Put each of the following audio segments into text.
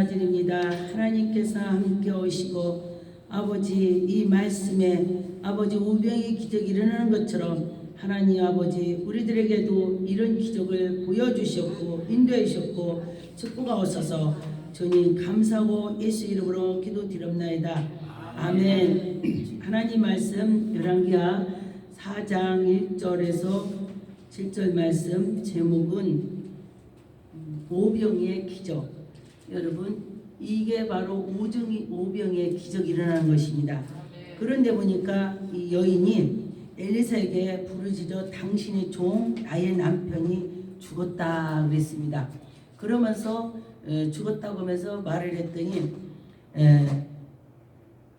감사드립니다. 하나님께서 함께 오시고 아버지 이 말씀에 아버지 우병의 기적이 일어나는 것처럼 하나님 아버지 우리들에게도 이런 기적을 보여주셨고 인도해 주셨고 축복하옵소서. 주님 감사하고 예수 이름으로 기도드립나이다. 아멘. 하나님 말씀 열왕기하 4장 1절에서 7절 말씀 제목은 오병의 기적. 여러분 이게 바로 오병의 기적이 일어나는 것입니다. 그런데 보니까 이 여인이 엘리사에게 부르짖어 당신의 종 나의 남편이 죽었다 그랬습니다. 그러면서 죽었다고 하면서 말을 했더니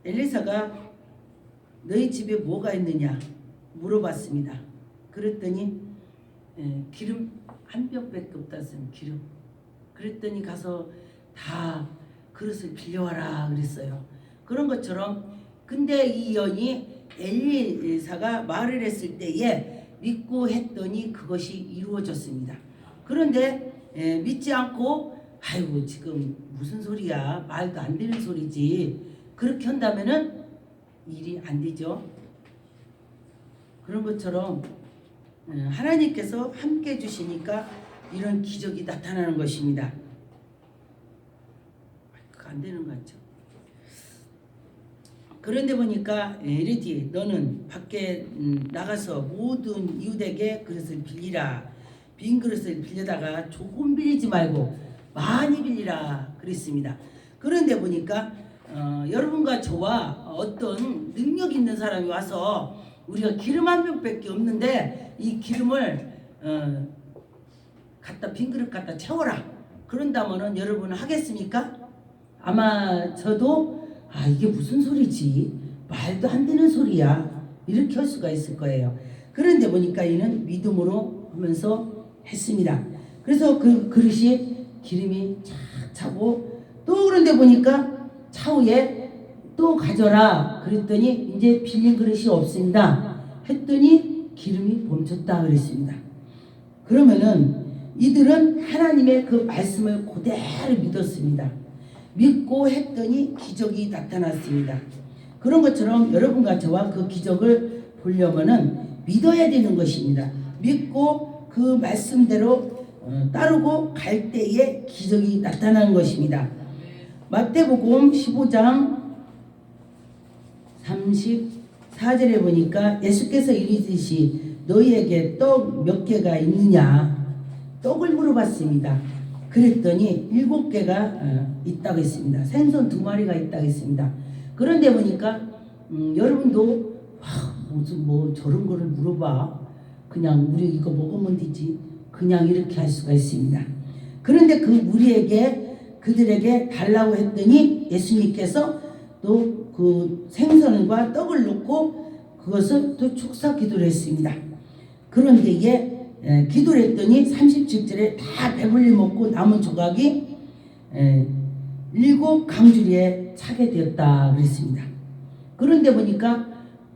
엘리사가 너희 집에 뭐가 있느냐 물어봤습니다. 그랬더니 기름 한 병밖에 없다 했으면 기름. 그랬더니 가서 다 그릇을 빌려와라 그랬어요. 그런 것처럼 근데 이 여인이 엘리사가 말을 했을 때에 믿고 했더니 그것이 이루어졌습니다. 그런데 믿지 않고 아이고 지금 무슨 소리야 말도 안 되는 소리지 그렇게 한다면은 일이 안 되죠. 그런 것처럼 하나님께서 함께 해주시니까 이런 기적이 나타나는 것입니다. 안 되는 것 같죠. 그런데 보니까 이르디 너는 밖에 나가서 모든 이웃에게 그릇을 빌리라. 빈 그릇을 빌려다가 조금 빌리지 말고 많이 빌리라 그랬습니다. 그런데 보니까 여러분과 저와 어떤 능력 있는 사람이 와서 우리가 기름 한 병밖에 없는데 이 기름을 갖다 빈 그릇 갖다 채워라. 그런다면은 여러분은 하겠습니까? 아마 저도 이게 무슨 소리지 말도 안 되는 소리야 이렇게 할 수가 있을 거예요. 그런데 보니까 이는 믿음으로 하면서 했습니다. 그래서 그 그릇이 기름이 착 차고 또 그런데 보니까 차후에 또 가져라 그랬더니 이제 빌린 그릇이 없습니다 했더니 기름이 멈췄다 그랬습니다. 그러면은 이들은 하나님의 그 말씀을 그대로 믿었습니다. 믿고 했더니 기적이 나타났습니다. 그런 것처럼 여러분과 저와 그 기적을 보려면은 믿어야 되는 것입니다. 믿고 그 말씀대로 따르고 갈 때에 기적이 나타나는 것입니다. 마태복음 15장 34절에 보니까 예수께서 이르시되 너희에게 떡 몇 개가 있느냐 떡을 물어봤습니다. 그랬더니 7개가 있다고 했습니다. 생선 2마리가 있다고 했습니다. 그런데 보니까 여러분도 무슨 뭐 저런 거를 물어봐. 그냥 우리 이거 먹으면 되지. 그냥 이렇게 할 수가 있습니다. 그런데 그 우리에게 그들에게 달라고 했더니 예수님께서 또 그 생선과 떡을 놓고 그것을 또 축사 기도를 했습니다. 그런데 이게 기도를 했더니 37절에 다 배불리 먹고 남은 조각이 7 강주리에 차게 되었다 그랬습니다. 그런데 보니까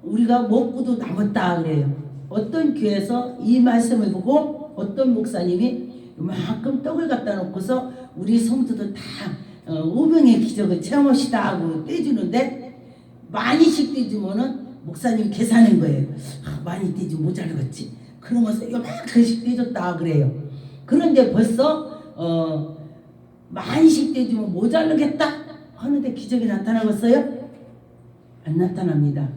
우리가 먹고도 남았다 그래요. 어떤 교회에서 이 말씀을 보고 어떤 목사님이 이만큼 떡을 갖다 놓고서 우리 성도들 다 오병의 기적을 체험하시다 하고 떼주는데 많이씩 떼주면은 목사님 계산한 거예요. 많이 떼주 모자르겠지. 그러면서 요만큼씩 떼줬다 그래요. 그런데 벌써 많이씩 떼주면 모자르겠다 하는데 기적이 나타나겠어요? 안 나타납니다.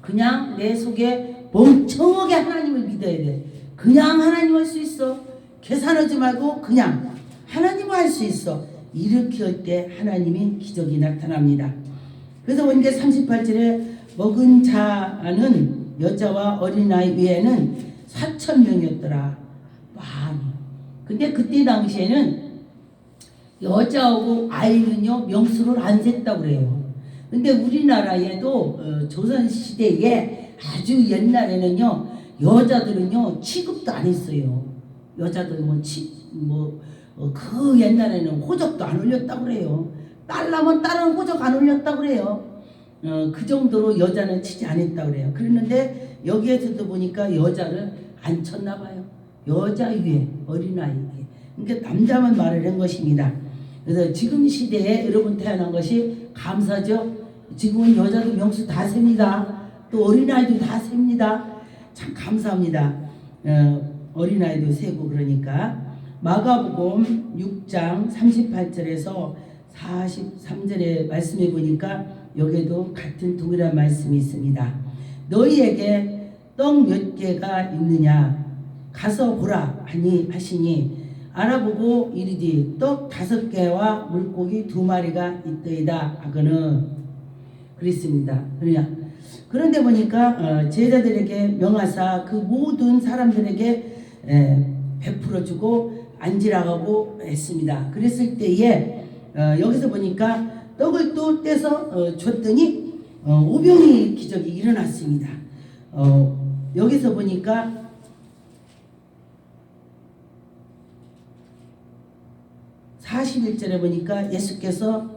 그냥 내 속에 멍청하게 하나님을 믿어야 돼. 그냥 하나님 할 수 있어. 계산하지 말고 그냥 하나님 할 수 있어. 이렇게 할 때 하나님의 기적이 나타납니다. 그래서 원계 38절에 먹은 자는 여자와 어린아이 외에는 4,000명이었더라. 많이. 근데 그때 당시에는 여자하고 아이는요 명수를 안 셌다고 그래요. 근데 우리나라에도 조선시대에 아주 옛날에는요 여자들은요 취급도 안 했어요. 여자들 그 옛날에는 호적도 안 올렸다고 그래요. 딸라면 딸은 호적 안 올렸다고 그래요. 그 정도로 여자는 치지 않았다고 그래요. 그랬는데 여기에서도 보니까 여자를 안 쳤나 봐요. 여자 위에 어린아이 위에. 그러니까 남자만 말을 한 것입니다. 그래서 지금 시대에 여러분 태어난 것이 감사죠. 지금은 여자도 명수 다 셉니다. 또 어린아이도 다 셉니다. 참 감사합니다. 어린아이도 세고. 그러니까 마가복음 6장 38절에서 43절에 말씀해 보니까 여기에도 같은 동일한 말씀이 있습니다. 너희에게 떡 몇 개가 있느냐 가서 보라 하시니 알아보고 이르되 떡 5개와 물고기 2마리가 있더이다 하거늘 그랬습니다. 그런데 보니까 제자들에게 명하사 그 모든 사람들에게 베풀어 주고 앉으라고 했습니다. 그랬을 때에 여기서 보니까 떡을 또 떼서 줬더니 5병의 기적이 일어났습니다. 여기서 보니까 (41절에) 보니까 예수께서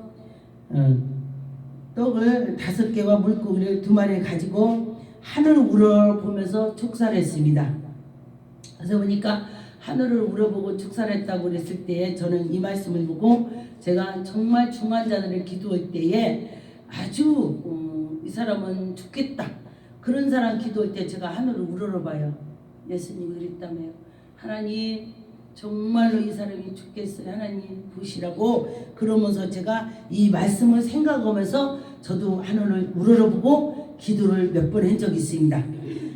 떡을 5개와 물고기를 2마리를 가지고 하늘을 우러보면서 축사를 했습니다. 그래서 보니까 하늘을 우러보고 축사를 했다고 그랬을 때에 저는 이 말씀을 보고 제가 정말 중한 자들을 기도할 때에 아주 이 사람은 죽겠다 그런 사람 기도할 때 제가 하늘을 우러러봐요. 예수님이 그랬다며요. 하나님 정말로 이 사람이 죽겠어요. 하나님 보시라고. 그러면서 제가 이 말씀을 생각하면서 저도 하늘을 우러러보고 기도를 몇 번 한 적이 있습니다.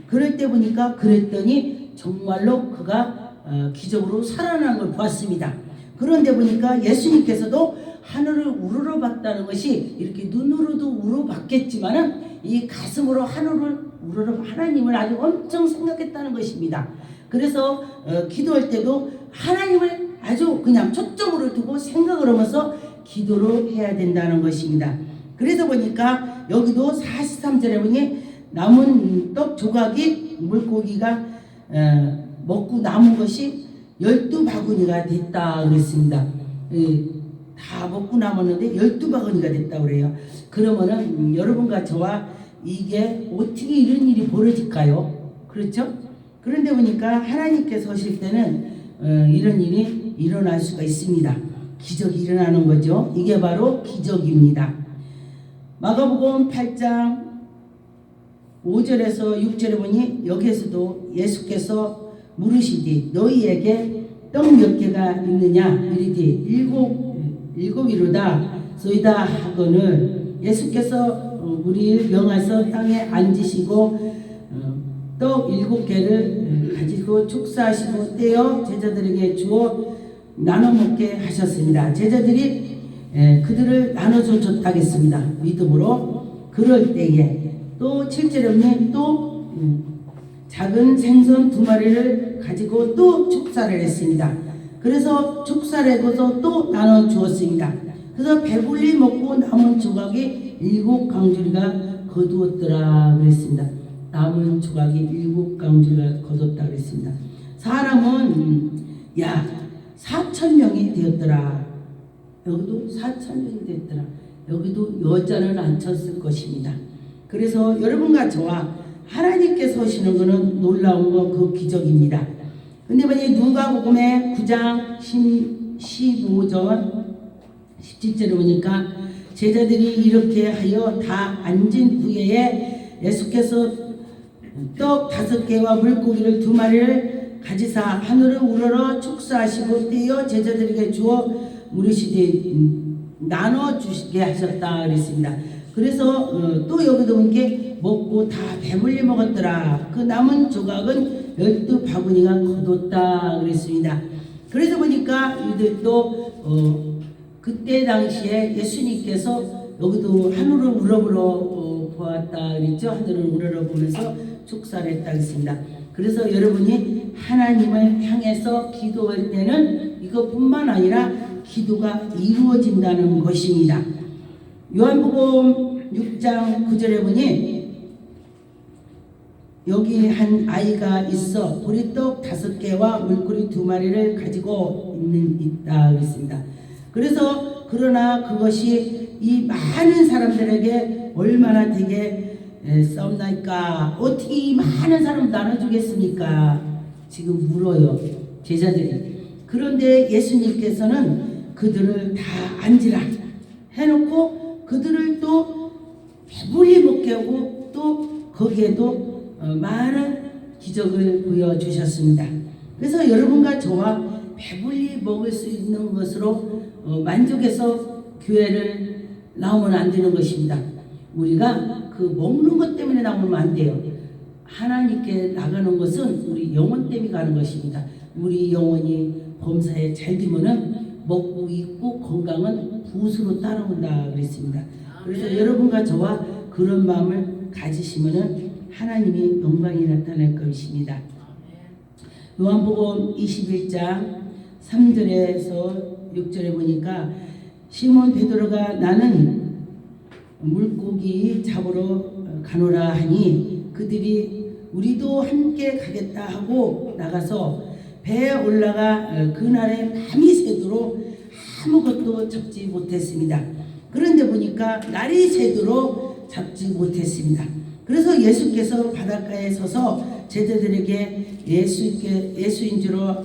그럴 때 보니까 그랬더니 정말로 그가 기적으로 살아나는 걸 보았습니다. 그런데 보니까 예수님께서도 하늘을 우러러봤다는 것이 이렇게 눈으로도 우러봤겠지만은 이 가슴으로 하늘을 우러러 하나님을 아주 엄청 생각했다는 것입니다. 그래서 기도할 때도 하나님을 아주 그냥 초점으로 두고 생각을 하면서 기도를 해야 된다는 것입니다. 그래서 보니까 여기도 43절에 보니 남은 떡 조각이 물고기가 먹고 남은 것이 12바구니가 됐다 그랬습니다. 다 먹고 남았는데 12바구니가 됐다 그래요. 그러면은 여러분과 저와 이게 어떻게 이런 일이 벌어질까요? 그렇죠? 그런데 보니까 하나님께서 오실 때는 이런 일이 일어날 수가 있습니다. 기적이 일어나는 거죠. 이게 바로 기적입니다. 마가복음 8장 5절에서 6절에 보니 여기에서도 예수께서 물으시되 너희에게 떡 몇 개가 있느냐 이르되 일곱이로다 소이다 하거늘 예수께서 우리를 명하서 땅에 앉으시고 떡 7개를 가지고 축사하시고 떼어 제자들에게 주어 나눠 먹게 하셨습니다. 제자들이 그들을 나눠서 줬다겠습니다. 믿음으로. 그럴 때에 또 7절에 보면 또 작은 생선 2마리를 가지고 또 축사를 했습니다. 그래서 축사를 해서 또 나눠 주었습니다. 그래서 배불리 먹고 남은 조각이 7강줄이가 거두었더라 그랬습니다. 남은 조각이 7강줄이가 거뒀다 그랬습니다. 사람은 4,000명이 되었더라. 여기도 4,000명이 되었더라. 여기도 여자는 안 쳤을 것입니다. 그래서 여러분과 저와 하나님께서 오시는 것은 놀라운 거 그 기적입니다. 근데 만약에 누가복음의 9장 15절 17절에 보니까 제자들이 이렇게 하여 다 앉은 후에 예수께서 떡 5개와 물고기를 2마리를 가지사 하늘을 우러러 축사하시고 떼어 제자들에게 주어 물으시되 나눠 주시게 하셨다 그랬습니다. 그래서 또 여기도 보니까 먹고 다 배불리 먹었더라. 그 남은 조각은 12바구니가 거뒀다 그랬습니다. 그래서 보니까 이들도 그때 당시에 예수님께서 여기도 하늘을 우러러 보았다 그랬죠. 하늘을 우러러 보면서 축사를 했다 그랬습니다. 그래서 여러분이 하나님을 향해서 기도할 때는 이것뿐만 아니라 기도가 이루어진다는 것입니다. 요한복음 6장 9절에 보니 여기 한 아이가 있어 보리떡 5개와 물고기 2마리를 가지고 있다 그랬습니다. 그래서 그러나 그것이 이 많은 사람들에게 얼마나 되게 썩나이까 어떻게 이 많은 사람 나눠주겠습니까? 지금 물어요 제자들이. 그런데 예수님께서는 그들을 다 앉으라 해놓고 그들을 또 배불리 먹게 하고 또 거기에도 많은 기적을 보여주셨습니다. 그래서 여러분과 저와 배불리 먹을 수 있는 것으로 만족해서 교회를 나오면 안 되는 것입니다. 우리가 그 먹는 것 때문에 나오면 안 돼요. 하나님께 나가는 것은 우리 영혼 때문에 가는 것입니다. 우리 영혼이 범사에 잘 되면은 먹고 입고 건강은 붓으로 따라온다 그랬습니다. 그래서 여러분과 저와 그런 마음을 가지시면은 하나님이 영광이 나타날 것입니다. 요한복음 21장 3절에서 6절에 보니까 시몬 베드로가 나는 물고기 잡으러 가노라 하니 그들이 우리도 함께 가겠다 하고 나가서 배에 올라가 그날에 밤이 새도록 아무것도 잡지 못했습니다. 그런데 보니까 날이 새도록 잡지 못했습니다. 그래서 예수께서 바닷가에 서서 제자들에게 예수인 줄로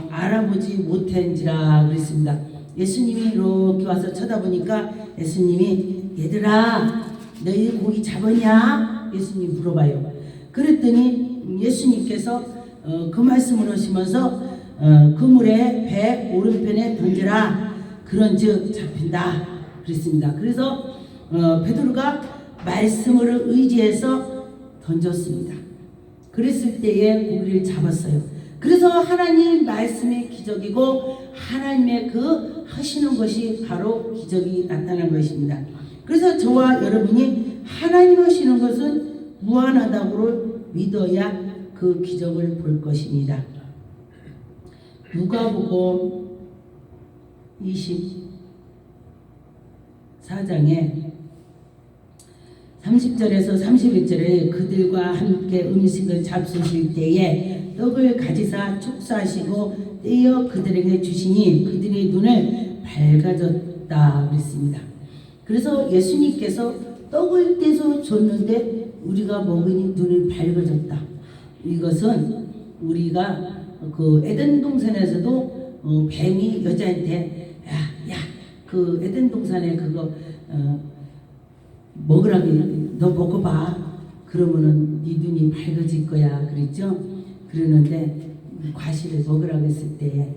알아보지 못한지라 그랬습니다. 예수님이 이렇게 와서 쳐다보니까 예수님이 얘들아 너희 고기 잡았냐? 예수님 물어봐요. 그랬더니 예수님께서 그 말씀을 하시면서 그물에 배 오른편에 던져라 그런즉 잡힌다 그랬습니다. 그래서 베드로가 말씀을 의지해서 던졌습니다. 그랬을 때에 고기를 잡았어요. 그래서 하나님 말씀의 기적이고 하나님의 그 하시는 것이 바로 기적이 나타난 것입니다. 그래서 저와 여러분이 하나님 하시는 것은 무한하다고 믿어야 그 기적을 볼 것입니다. 누가복음 24장에 30절에서 31절에 그들과 함께 음식을 잡수실 때에 떡을 가지사 축사하시고 떼어 그들에게 주시니 그들의 눈을 밝아졌다 그랬습니다. 그래서 예수님께서 떡을 떼서 줬는데 우리가 먹으니 눈이 밝아졌다. 이것은 우리가 그 에덴 동산에서도 뱀이 여자한테 야 그 에덴 동산에 그거 먹으라고 너 먹고 봐. 그러면은 네 눈이 밝아질 거야. 그랬죠? 그러는데 과실을 먹으라고 했을 때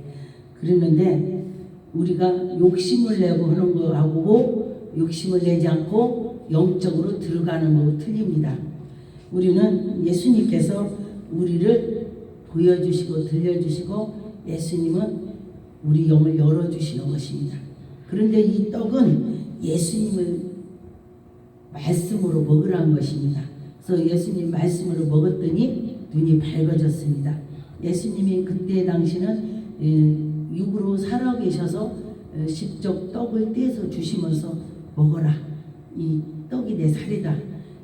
그러는데 우리가 욕심을 내고 하는 거하고 욕심을 내지 않고 영적으로 들어가는 거하고 틀립니다. 우리는 예수님께서 우리를 보여주시고 들려주시고 예수님은 우리 영을 열어주시는 것입니다. 그런데 이 떡은 예수님을 말씀으로 먹으라는 것입니다. 그래서 예수님 말씀으로 먹었더니 눈이 밝아졌습니다. 예수님이 그때 당시는 육으로 살아계셔서 직접 떡을 떼서 주시면서 먹어라. 이 떡이 내 살이다.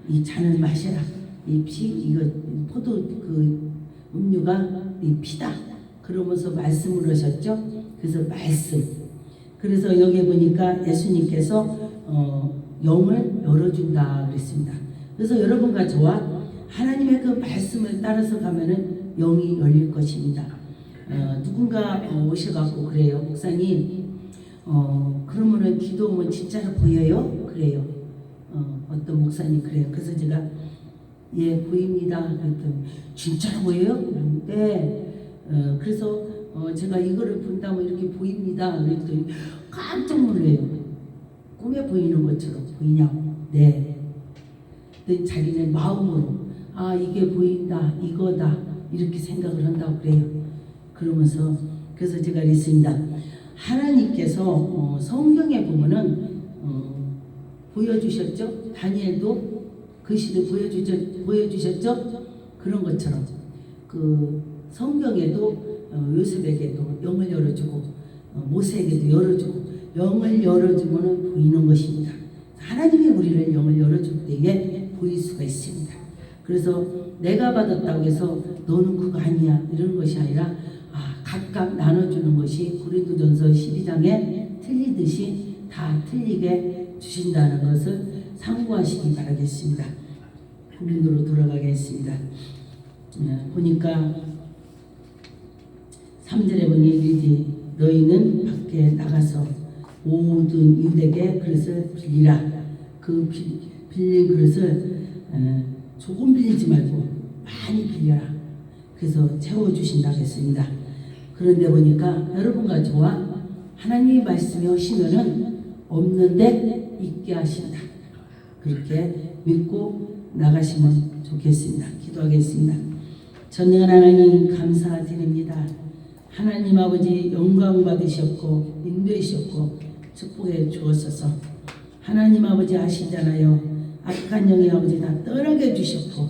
이 잔을 마셔라. 이 피 이거 포도 그 음료가 이 피다. 그러면서 말씀을 하셨죠. 그래서 말씀. 그래서 여기 보니까 예수님께서 영을 열어준다 그랬습니다. 그래서 여러분과 저와 하나님의 그 말씀을 따라서 가면은 영이 열릴 것입니다. 누군가 오셔갖고 그래요. 목사님, 그러면은 기도하면 진짜로 보여요? 그래요. 어떤 목사님 그래요. 그래서 제가 예 보입니다. 그랬더니 진짜로 보여요? 네. 그래서 제가 이거를 본다면 이렇게 보입니다. 그랬더니 깜짝 놀래요. 꿈에 보이는 것처럼 보이냐고. 네. 근데 자기는 마음으로 아 이게 보인다 이거다 이렇게 생각을 한다고 그래요. 그러면서 그래서 제가 그랬습니다. 하나님께서 성경에 보면은 보여주셨죠. 다니엘도 글씨를 보여주셨죠. 그런 것처럼 그 성경에도 요셉에게도 영을 열어주고 모세에게도 열어주고 영을 열어주면 보이는 것입니다. 하나님이 우리를 영을 열어줄 때에 보일 수가 있습니다. 그래서 내가 받았다고 해서 너는 그거 아니야 이런 것이 아니라 각각 나눠주는 것이 고린도전서 12장에 틀리듯이 다 틀리게 주신다는 것을 상고하시기 바라겠습니다. 본문으로 돌아가겠습니다. 보니까 3절에 보니 이르되 너희는 밖에 나가서 모든 이웃에게 그릇을 빌리라. 그 빌린 그릇을 조금 빌리지 말고 많이 빌려라. 그래서 채워주신다고 했습니다. 그런데 보니까 여러분과 저와 하나님의 말씀이 오시면은 없는데 있게 하신다. 그렇게 믿고 나가시면 좋겠습니다. 기도하겠습니다. 전능한 하나님 감사드립니다. 하나님 아버지 영광 받으셨고 인도하셨고 축복해 주었소서. 하나님 아버지 아시잖아요. 악한 영의 아버지 다 떠나게 해주셨고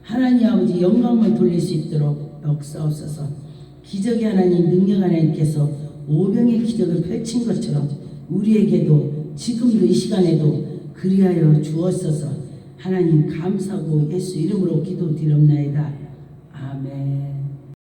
하나님 아버지 영광만 돌릴 수 있도록 역사옵소서. 기적의 하나님 능력 하나님께서 오병의 기적을 펼친 것처럼 우리에게도 지금도 이 시간에도 그리하여 주었소서. 하나님 감사하고 예수 이름으로 기도드렸나이다. 아멘.